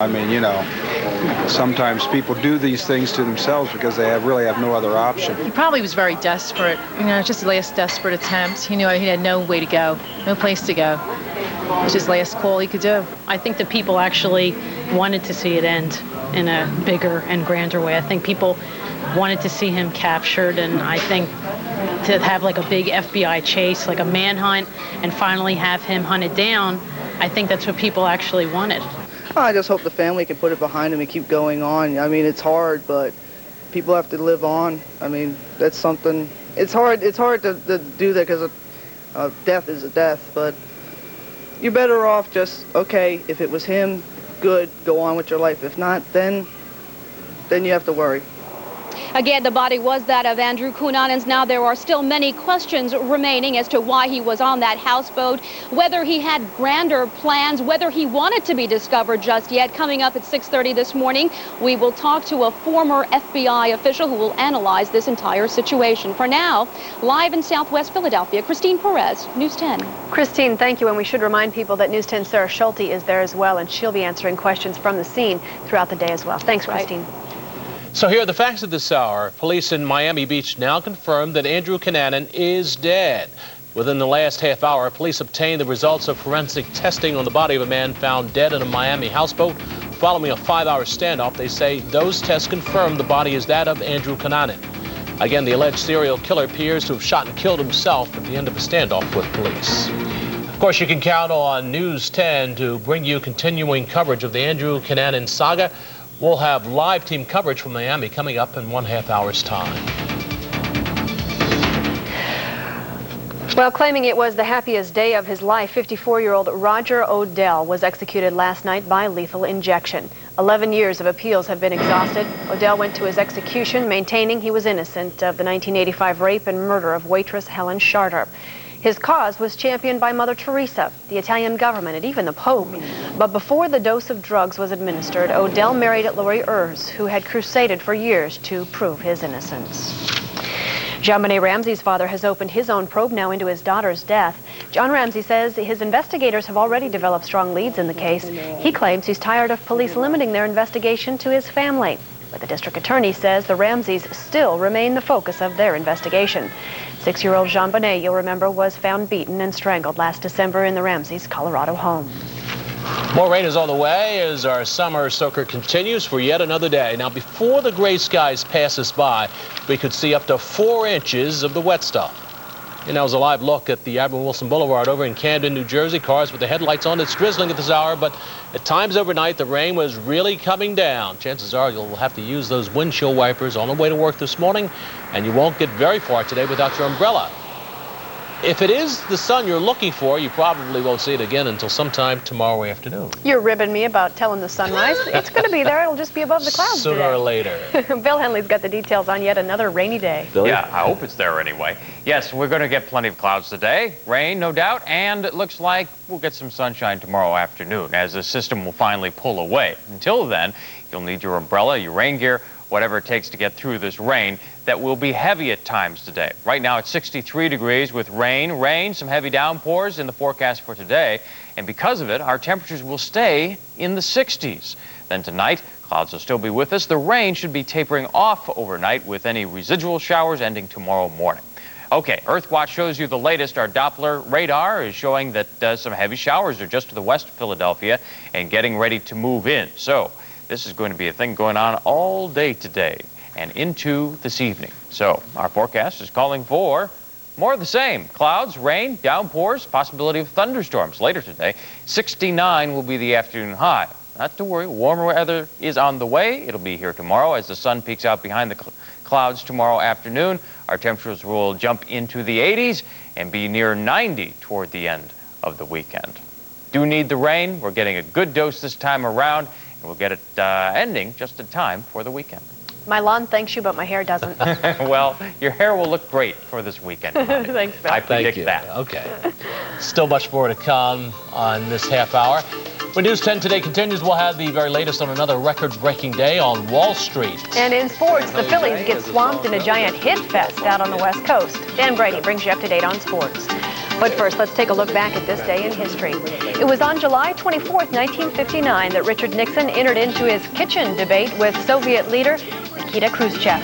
I mean, you know, sometimes people do these things to themselves because they really have no other option. He probably was very desperate, you know, just the last desperate attempt. He knew he had no way to go, no place to go. It was his last call he could do. I think the people actually wanted to see it end in a bigger and grander way. I think people wanted to see him captured, and I think to have like a big FBI chase, like a manhunt, and finally have him hunted down, I think that's what people actually wanted. I just hope the family can put it behind them and keep going on. I mean, it's hard, but people have to live on. I mean, that's something. It's hard to do that because death is a death, but you're better off just, okay, if it was him, good, go on with your life. If not, then you have to worry. Again, the body was that of Andrew Cunanan. Now, there are still many questions remaining as to why he was on that houseboat, whether he had grander plans, whether he wanted to be discovered just yet. Coming up at 6:30 this morning, we will talk to a former FBI official who will analyze this entire situation. For now, live in Southwest Philadelphia, Christine Perez, News 10. Christine, thank you. And we should remind people that News 10's Sarah Schulte is there as well, and she'll be answering questions from the scene throughout the day as well. Thanks, Christine. So here are the facts of this hour. Police in Miami Beach now confirm that Andrew Cunanan is dead. Within the last half hour, police obtained the results of forensic testing on the body of a man found dead in a Miami houseboat. Following a 5-hour standoff, they say those tests confirm the body is that of Andrew Cunanan. Again, the alleged serial killer appears to have shot and killed himself at the end of a standoff with police. Of course, you can count on News 10 to bring you continuing coverage of the Andrew Cunanan saga. We'll have live team coverage from Miami coming up in 1/2 hour's time. Well, claiming it was the happiest day of his life, 54-year-old Roger Odell was executed last night by lethal injection. 11 years of appeals have been exhausted. Odell went to his execution maintaining he was innocent of the 1985 rape and murder of waitress Helen Charter. His cause was championed by Mother Teresa, the Italian government, and even the Pope. But before the dose of drugs was administered, Odell married Lori Ers, who had crusaded for years to prove his innocence. JonBenet Ramsey's father has opened his own probe now into his daughter's death. John Ramsey says his investigators have already developed strong leads in the case. He claims he's tired of police limiting their investigation to his family. But the district attorney says the Ramseys still remain the focus of their investigation. 6-year-old JonBenet, you'll remember, was found beaten and strangled last December in the Ramseys' Colorado home. More rain is on the way as our summer soaker continues for yet another day. Now, before the gray skies pass us by, we could see up to 4 inches of the wet stuff. And that was a live look at the Admiral Wilson Boulevard over in Camden, New Jersey. Cars with the headlights on. It's drizzling at this hour, but at times overnight, the rain was really coming down. Chances are you'll have to use those windshield wipers on the way to work this morning, and you won't get very far today without your umbrella. If it is the sun you're looking for, you probably won't see it again until sometime tomorrow afternoon. You're ribbing me about telling the sunrise. It's going to be there. It'll just be above the clouds Sooner today. or later. Bill Henley's got the details on yet another rainy day. Billy? Yeah, I hope it's there anyway. Yes, we're going to get plenty of clouds today. Rain, no doubt, and it looks like we'll get some sunshine tomorrow afternoon as the system will finally pull away. Until then, you'll need your umbrella, your rain gear, whatever it takes to get through this rain that will be heavy at times today. Right now it's 63 degrees with rain, some heavy downpours in the forecast for today. And because of it, our temperatures will stay in the 60s. Then tonight, clouds will still be with us. The rain should be tapering off overnight with any residual showers ending tomorrow morning. Okay, Earthwatch shows you the latest. Our Doppler radar is showing that some heavy showers are just to the west of Philadelphia and getting ready to move in. So this is going to be a thing going on all day today and into this evening. So our forecast is calling for more of the same. Clouds, rain, downpours, possibility of thunderstorms later today. 69 will be the afternoon high. Not to worry, warmer weather is on the way. It'll be here tomorrow as the sun peeks out behind the clouds tomorrow afternoon. Our temperatures will jump into the 80s and be near 90 toward the end of the weekend. Do need the rain. We're getting a good dose this time around. And we'll get it ending just in time for the weekend. My lawn thanks you, but my hair doesn't. Well, your hair will look great for this weekend. Thanks, Bill. I predict that. Okay. Still much more to come on this half hour. When News 10 today continues, we'll have the very latest on another record-breaking day on Wall Street. And in sports, the Phillies get swamped in a giant hit fest out on the West Coast. Dan Brady brings you up to date on sports. But first, let's take a look back at this day in history. It was on July 24th, 1959, that Richard Nixon entered into his kitchen debate with Soviet leader Nikita Khrushchev.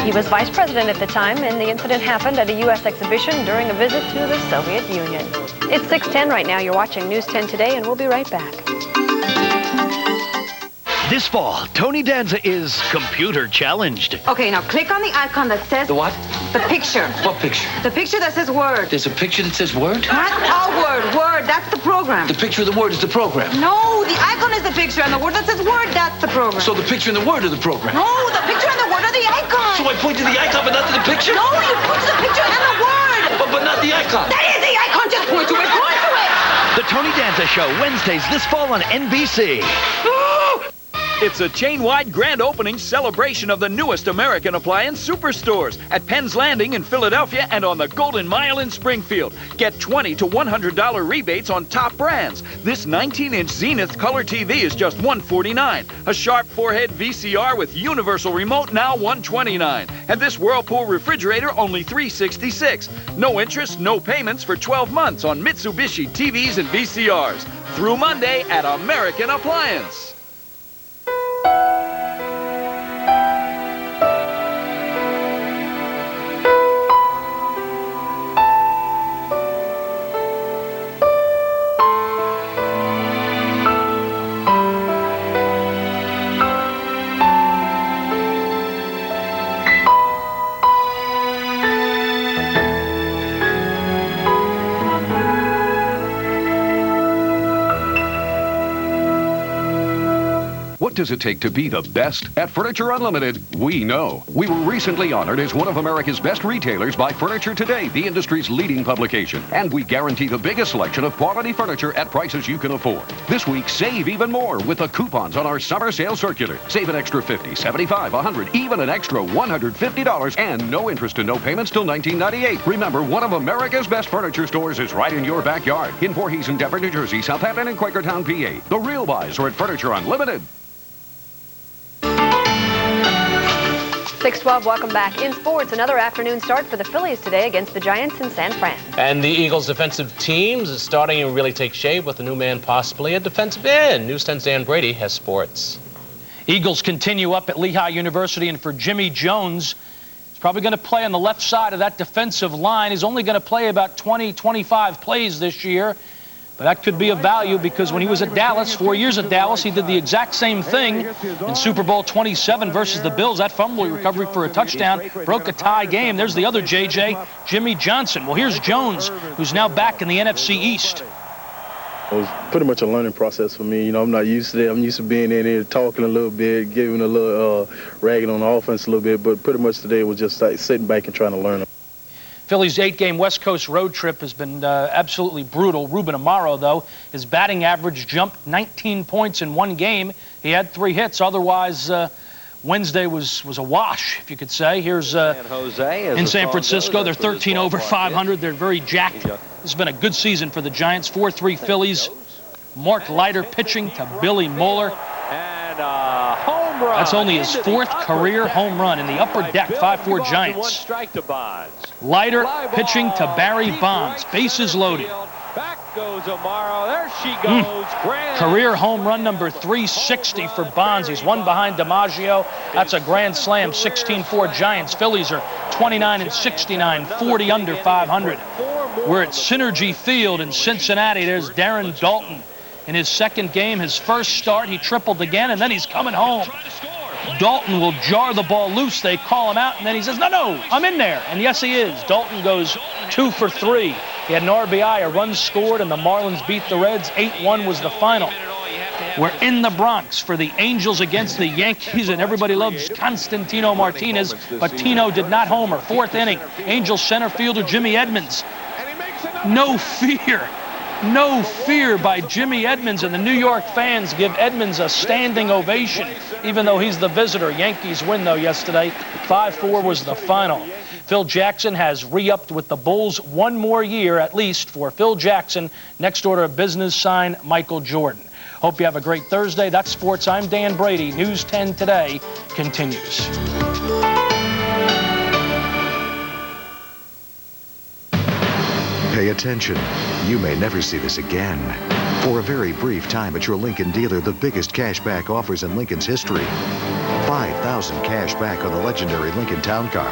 He was vice president at the time, and the incident happened at a U.S. exhibition during a visit to the Soviet Union. It's 6:10 right now. You're watching News 10 Today, and we'll be right back. This fall, Tony Danza is computer challenged. Okay, now click on the icon that says... The what? The picture. What picture? The picture that says Word. There's a picture that says Word? Not a word. Word, that's the program. The picture of the Word is the program. No, the icon is the picture, and the word that says Word, that's the program. So the picture and the Word are the program? No, the picture and the word are the icon. So I point to the icon but not to the picture? No, you point to the picture and the word. But not the icon. That is the icon. Just point to it. Point to it. The Tony Danza Show, Wednesdays this fall on NBC. It's a chain-wide grand opening celebration of the newest American appliance superstores at Penn's Landing in Philadelphia and on the Golden Mile in Springfield. Get $20 to $100 rebates on top brands. This 19-inch Zenith color TV is just $149. A sharp forehead VCR with universal remote now $129. And this Whirlpool refrigerator only $366. No interest, no payments for 12 months on Mitsubishi TVs and VCRs. Through Monday at American Appliance. What does it take to be the best? At Furniture Unlimited, we know. We were recently honored as one of America's best retailers by Furniture Today, the industry's leading publication. And we guarantee the biggest selection of quality furniture at prices you can afford. This week, save even more with the coupons on our summer sale circular. Save an extra $50, $75, $100, even an extra $150, and no interest and no payments till $19.98. Remember, one of America's best furniture stores is right in your backyard. In Voorhees and Denver, New Jersey, Southampton, and Quakertown, PA. The real buys are at Furniture Unlimited. 6:12, welcome back. In sports, another afternoon start for the Phillies today against the Giants in San Fran. And the Eagles' defensive teams is starting to really take shape with a new man possibly at defensive end. News 10's Dan Brady has sports. Eagles continue up at Lehigh University, and for Jimmy Jones, he's probably going to play on the left side of that defensive line. He's only going to play about 20, 25 plays this year. But that could be of value because when he was at Dallas, 4 years at Dallas, he did the exact same thing in Super Bowl 27 versus the Bills. That fumble recovery for a touchdown broke a tie game. There's the other JJ, Jimmy Johnson. Well, here's Jones, who's now back in the NFC East. It was pretty much a learning process for me. You know, I'm not used to that. I'm used to being in there talking a little bit, giving a little ragging on the offense a little bit. But pretty much today was just like sitting back and trying to learn. Philly's 8-game West Coast road trip has been absolutely brutal. Ruben Amaro, though, his batting average jumped 19 points in one game. He had 3 hits. Otherwise, Wednesday was a wash, if you could say. Here's in San Francisco. They're 13 over 500. They're very jacked. This has been a good season for the Giants. 4-3 Phillies. Mark Leiter pitching to Billy Moeller. Home run. That's only his 4th career home run in the upper deck. 5-4 Giants. Leiter pitching to Barry Bonds. Bases loaded. Back goes Amaro. There she goes. Grand. Career home run number 360 for Bonds. He's one behind DiMaggio. That's a grand slam. 16-4 Giants. Phillies are 29 and 69, 40 under 500. We're at Synergy Field in Cincinnati. There's Darren Dalton. In his second game, his first start, he tripled again, and then he's coming home. Dalton will jar the ball loose. They call him out, and then he says, no, I'm in there. And yes, he is. Dalton goes 2 for 3. He had an RBI, a run scored, and the Marlins beat the Reds. 8-1 was the final. We're in the Bronx for the Angels against the Yankees, and everybody loves Constantino Martinez, but Tino did not homer. 4th inning, Angels center fielder Jimmy Edmonds. No fear. No fear by Jimmy Edmonds, and the New York fans give Edmonds a standing ovation, even though he's the visitor. Yankees win, though, yesterday. 5-4 was the final. Phil Jackson has re-upped with the Bulls 1 more year, at least, for Phil Jackson. Next order of business, sign Michael Jordan. Hope you have a great Thursday. That's sports. I'm Dan Brady. News 10 Today continues. Pay attention. You may never see this again. For a very brief time at your Lincoln dealer, the biggest cash back offers in Lincoln's history. 5,000 cash back on the legendary Lincoln Town Car.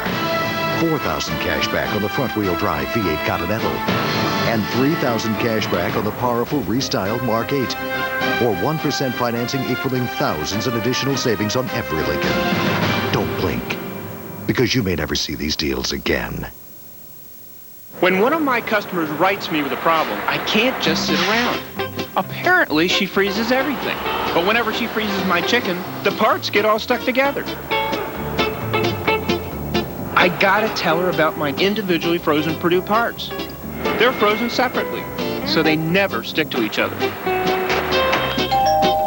4,000 cash back on the front-wheel drive V8 Continental. And 3,000 cash back on the powerful restyled Mark 8. Or 1% financing equaling thousands in additional savings on every Lincoln. Don't blink, because you may never see these deals again. When one of my customers writes me with a problem, I can't just sit around. Apparently, she freezes everything. But whenever she freezes my chicken, the parts get all stuck together. I gotta tell her about my individually frozen Purdue parts. They're frozen separately, so they never stick to each other.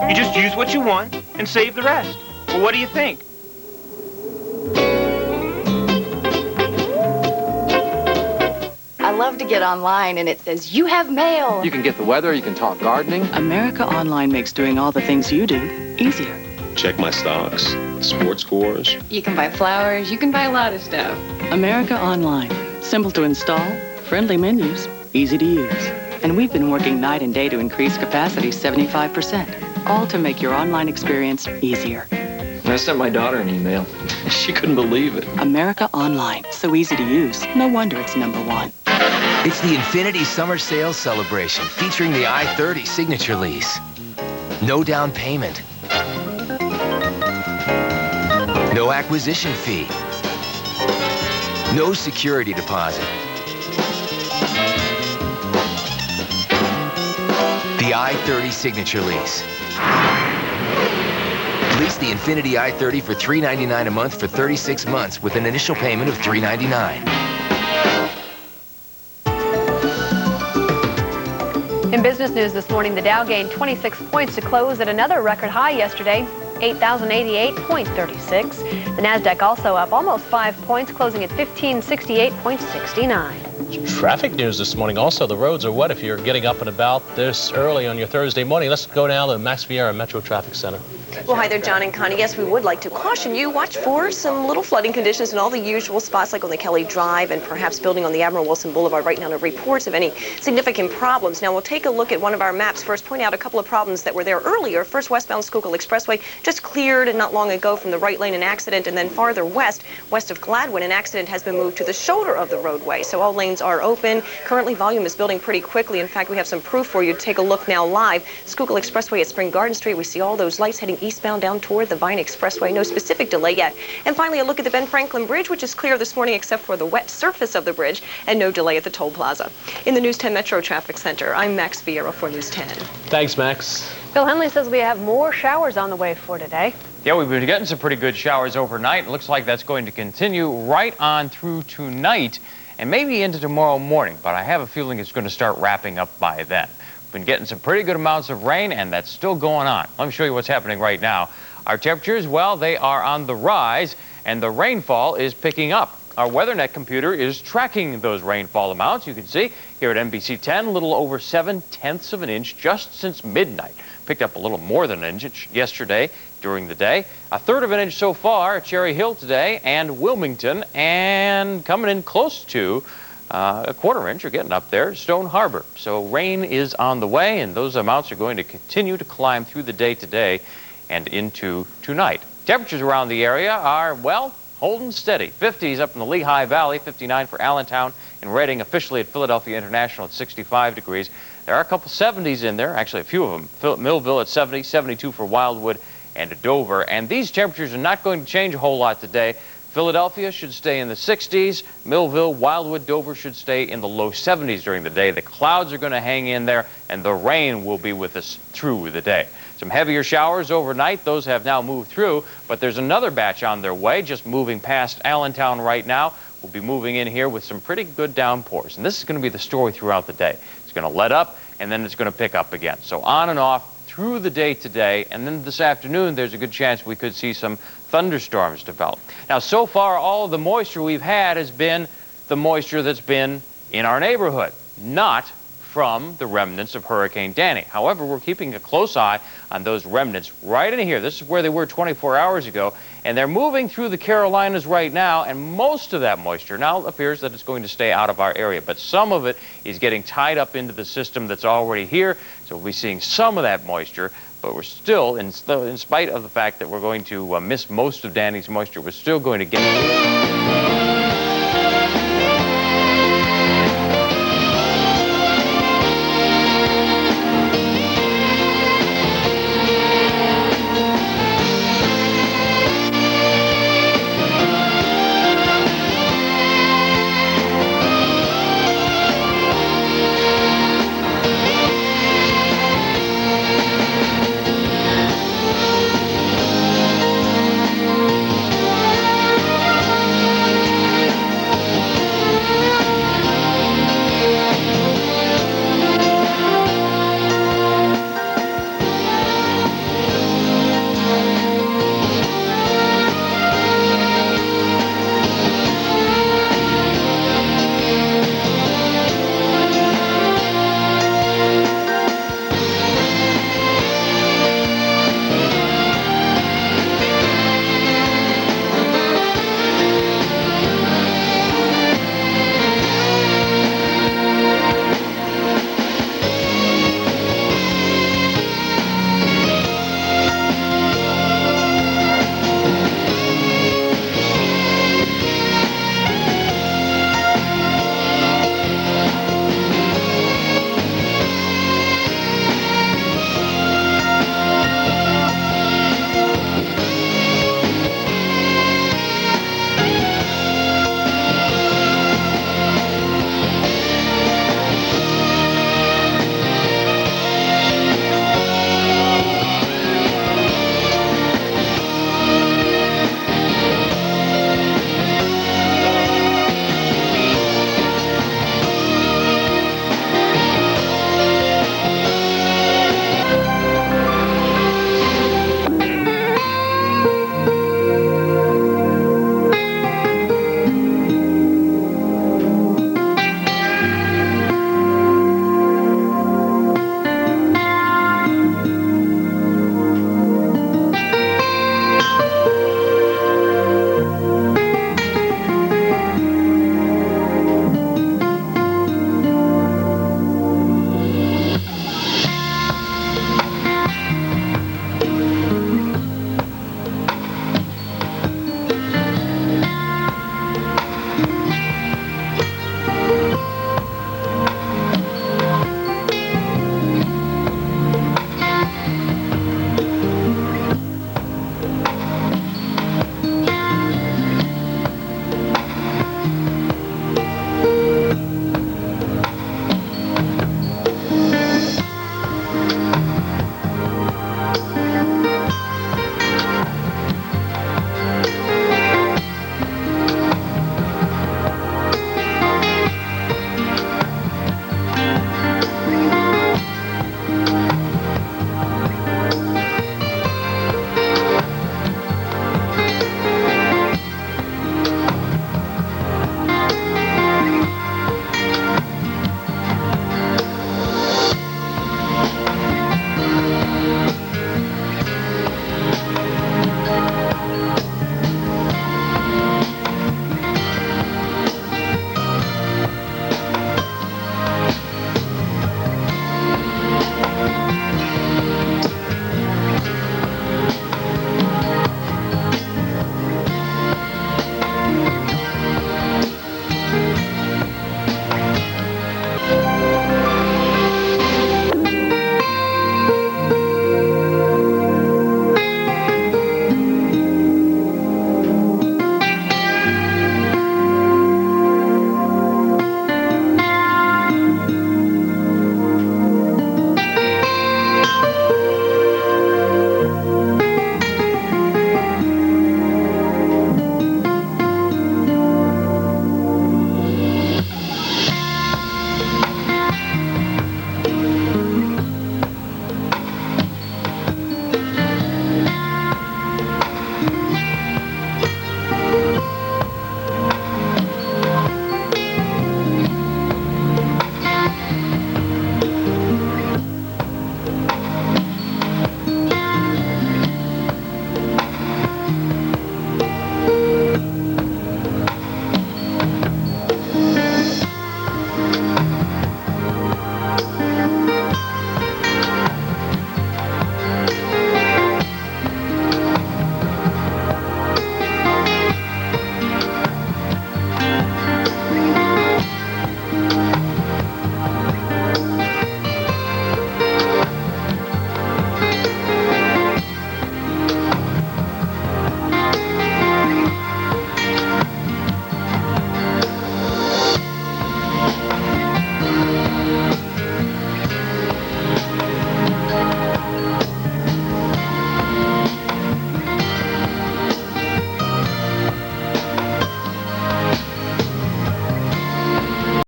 You just use what you want and save the rest. Well, what do you think? I love to get online and it says, you have mail. You can get the weather, you can talk gardening. America Online makes doing all the things you do easier. Check my stocks, sports scores. You can buy flowers, you can buy a lot of stuff. America Online. Simple to install, friendly menus, easy to use. And we've been working night and day to increase capacity 75%, all to make your online experience easier. I sent my daughter an email. She couldn't believe it. America Online. So easy to use. No wonder it's #1. It's the Infiniti Summer Sales Celebration featuring the I-30 Signature Lease. No down payment. No acquisition fee. No security deposit. The I-30 Signature Lease. Lease the Infiniti I-30 for $399 a month for 36 months with an initial payment of $399. In business news this morning, the Dow gained 26 points to close at another record high yesterday, 8,088.36. The Nasdaq also up almost 5 points, closing at 1568.69. Traffic news this morning. Also, the roads are wet if you're getting up and about this early on your Thursday morning. Let's go now to Max Vieira Metro Traffic Center. Well, hi there, John and Connie. Yes, we would like to caution you. Watch for some little flooding conditions in all the usual spots like on the Kelly Drive and perhaps building on the Admiral Wilson Boulevard right now. No reports of any significant problems. Now, we'll take a look at one of our maps. First, point out a couple of problems that were there earlier. First, westbound Schuylkill Expressway just cleared not long ago from the right lane, an accident. And then farther west of Gladwin, an accident has been moved to the shoulder of the roadway. So all lanes are open. Currently, volume is building pretty quickly. In fact, we have some proof for you. Take a look now live. Schuylkill Expressway at Spring Garden Street. We see all those lights heading eastbound down toward the Vine Expressway. No specific delay yet. And finally, a look at the Ben Franklin Bridge, which is clear this morning except for the wet surface of the bridge, and no delay at the toll plaza. In the News 10 Metro Traffic Center, I'm Max Vieira for News 10. Thanks, Max. Bill Henley says we have more showers on the way for today. Yeah, we've been getting some pretty good showers overnight. It looks like that's going to continue right on through tonight and maybe into tomorrow morning, but I have a feeling it's going to start wrapping up by then. We've been getting some pretty good amounts of rain, and that's still going on. Let me show you what's happening right now. Our temperatures, well, they are on the rise, and the rainfall is picking up. Our WeatherNet computer is tracking those rainfall amounts. You can see here at NBC10, a little over 7/10 of an inch just since midnight. Picked up a little more than an inch yesterday during the day. 1/3 of an inch so far at Cherry Hill today and Wilmington, and coming in close to a 1/4 inch, you're getting up there, Stone Harbor. So rain is on the way, and those amounts are going to continue to climb through the day today and into tonight. Temperatures around the area are, well, holding steady. 50s up in the Lehigh Valley, 59 for Allentown and Reading, officially at Philadelphia International at 65 degrees. There are a couple 70s in there, actually a few of them. Millville at 70, 72 for Wildwood and Dover. And these temperatures are not going to change a whole lot today. Philadelphia should stay in the 60s. Millville, Wildwood, Dover should stay in the low 70s during the day. The clouds are going to hang in there, and the rain will be with us through the day. Some heavier showers overnight. Those have now moved through, but there's another batch on their way, just moving past Allentown right now. We'll be moving in here with some pretty good downpours, and this is going to be the story throughout the day. It's going to let up, and then it's going to pick up again. So on and off through the day today, and then this afternoon, there's a good chance we could see some thunderstorms develop. Now, so far, all of the moisture we've had has been the moisture that's been in our neighborhood, not from the remnants of Hurricane Danny. However, we're keeping a close eye on those remnants right in here. This is where they were 24 hours ago, and they're moving through the Carolinas right now, and most of that moisture now appears that it's going to stay out of our area, but some of it is getting tied up into the system that's already here, so we'll be seeing some of that moisture. But we're still, in spite of the fact that we're going to miss most of Danny's moisture, we're still going to get